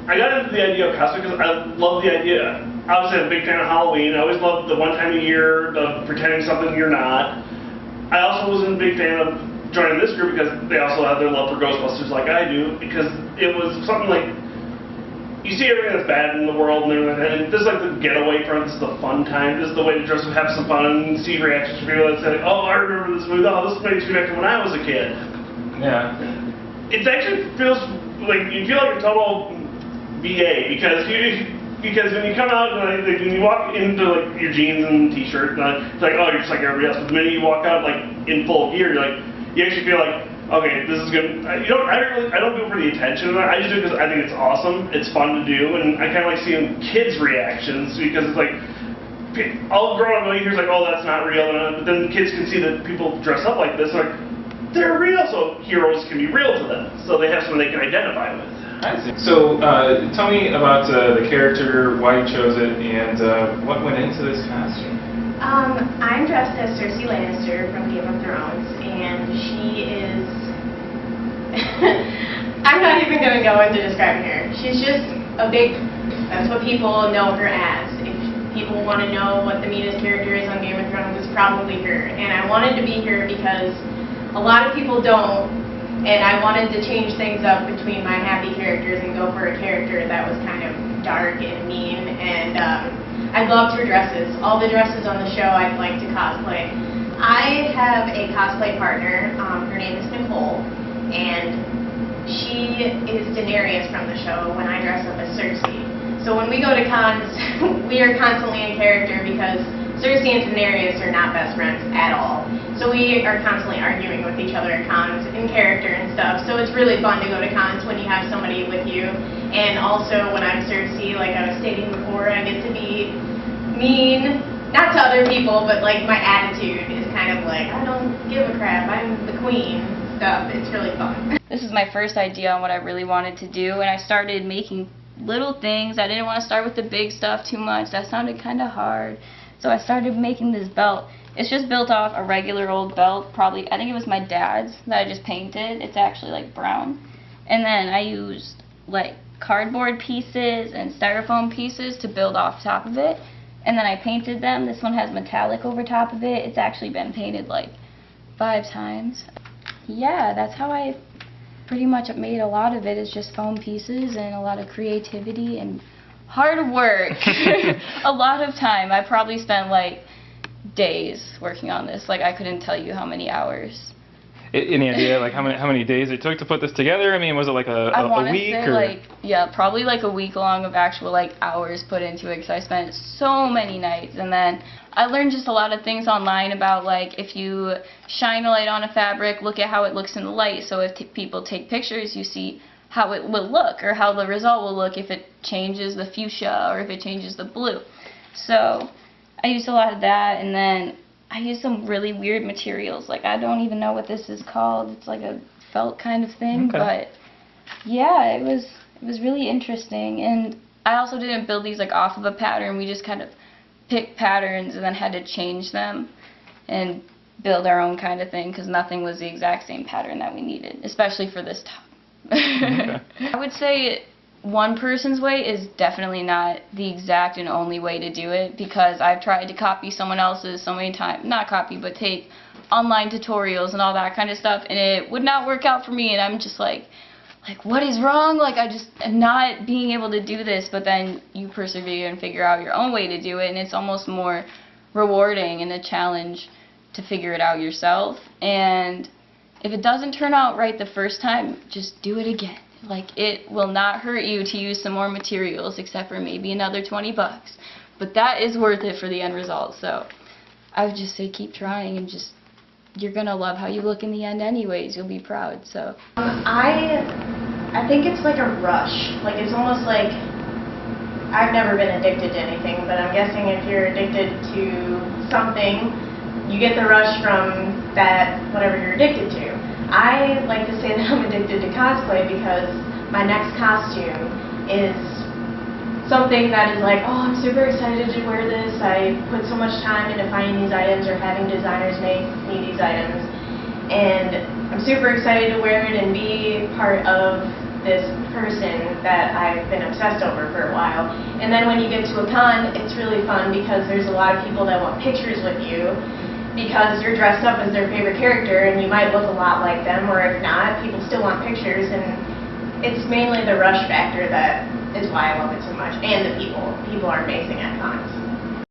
I got into the idea of cosplay because I love the idea. Obviously, I'm a big fan of Halloween. I always loved the one time a year of pretending something you're not. I also wasn't a big fan of joining this group because they also have their love for Ghostbusters like I do, because it was something like, you see everything that's bad in the world and everything like that, and this is like the getaway from it. This is the fun time. This is the way to dress up, have some fun, and see reactions from people that say, oh, I remember this movie. Oh, this makes me back to when I was a kid. Yeah. It actually feels like, you feel like a total VA, because when you come out, like, when you walk into like your jeans and t-shirt, it's like, oh, you're just like everybody else. But the minute you walk out like in full gear, you're like, you actually feel like, okay, this is good. I don't do it for the attention. I just do it because I think it's awesome. It's fun to do, and I kind of like seeing kids' reactions, because it's like, all growing up, you hear like, oh, that's not real, but then kids can see that people dress up like this, like, they're real, so heroes can be real to them. So they have something they can identify with. I see. So tell me about the character, why you chose it, and what went into this costume. I'm dressed as Cersei Lannister from Game of Thrones, and she is... I'm not even going to go into describing her. She's just a big... That's what people know her as. If people want to know what the meanest character is on Game of Thrones, it's probably her. And I wanted to be her because a lot of people don't, and I wanted to change things up between my happy characters and go for a character that was kind of dark and mean, and I loved her dresses. All the dresses on the show I'd like to cosplay. I have a cosplay partner, her name is Nicole, and she is Daenerys from the show when I dress up as Cersei. So when we go to cons, we are constantly in character because Cersei and Daenerys are not best friends at all. So we are constantly arguing with each other at cons in character and stuff. So it's really fun to go to cons when you have somebody with you. And also when I'm Cersei, like I was stating before, I get to be mean, not to other people, but like my attitude is kind of like, I don't give a crap, I'm the queen stuff. It's really fun. This is my first idea on what I really wanted to do, and I started making little things. I didn't want to start with the big stuff too much. That sounded kind of hard. So I started making this belt. It's just built off a regular old belt, probably, I think it was my dad's that I just painted. It's actually like brown. And then I used like cardboard pieces and styrofoam pieces to build off top of it. And then I painted them. This one has metallic over top of it. It's actually been painted like 5 times. Yeah, that's how I pretty much made a lot of it, is just foam pieces and a lot of creativity and hard work. A lot of time. I probably spent like days working on this. Like I couldn't tell you how many hours. Any idea like how many days it took to put this together? I mean, was it like a week or? Like, yeah, probably like a week long of actual like hours put into it, because I spent so many nights. And then I learned just a lot of things online about like if you shine a light on a fabric, look at how it looks in the light. So if people take pictures, you see how it will look, or how the result will look if it changes the fuchsia or if it changes the blue. So I used a lot of that, and then I used some really weird materials. Like I don't even know what this is called. It's like a felt kind of thing, okay. But yeah, it was really interesting. And I also didn't build these like off of a pattern. We just kind of picked patterns and then had to change them and build our own kind of thing, because nothing was the exact same pattern that we needed, especially for this top. Okay. I would say one person's way is definitely not the exact and only way to do it, because I've tried to copy someone else's so many times, not copy, but take online tutorials and all that kind of stuff, and it would not work out for me, and I'm just like what is wrong? Like I just am not being able to do this. But then you persevere and figure out your own way to do it, and it's almost more rewarding and a challenge to figure it out yourself. And if it doesn't turn out right the first time, just do it again. Like, it will not hurt you to use some more materials, except for maybe another 20 bucks. But that is worth it for the end result. So I would just say keep trying, and just, you're going to love how you look in the end anyways. You'll be proud. So I think it's like a rush. Like, it's almost like, I've never been addicted to anything, but I'm guessing if you're addicted to something, you get the rush from that, whatever you're addicted to. I like to say that I'm addicted to cosplay because my next costume is something that is like, oh, I'm super excited to wear this. I put so much time into finding these items or having designers make me these items. And I'm super excited to wear it and be part of this person that I've been obsessed over for a while. And then when you get to a con, it's really fun because there's a lot of people that want pictures with you because you're dressed up as their favorite character and you might look a lot like them, or if not, people still want pictures. And it's mainly the rush factor that is why I love it so much, and the people. People are amazing at cons.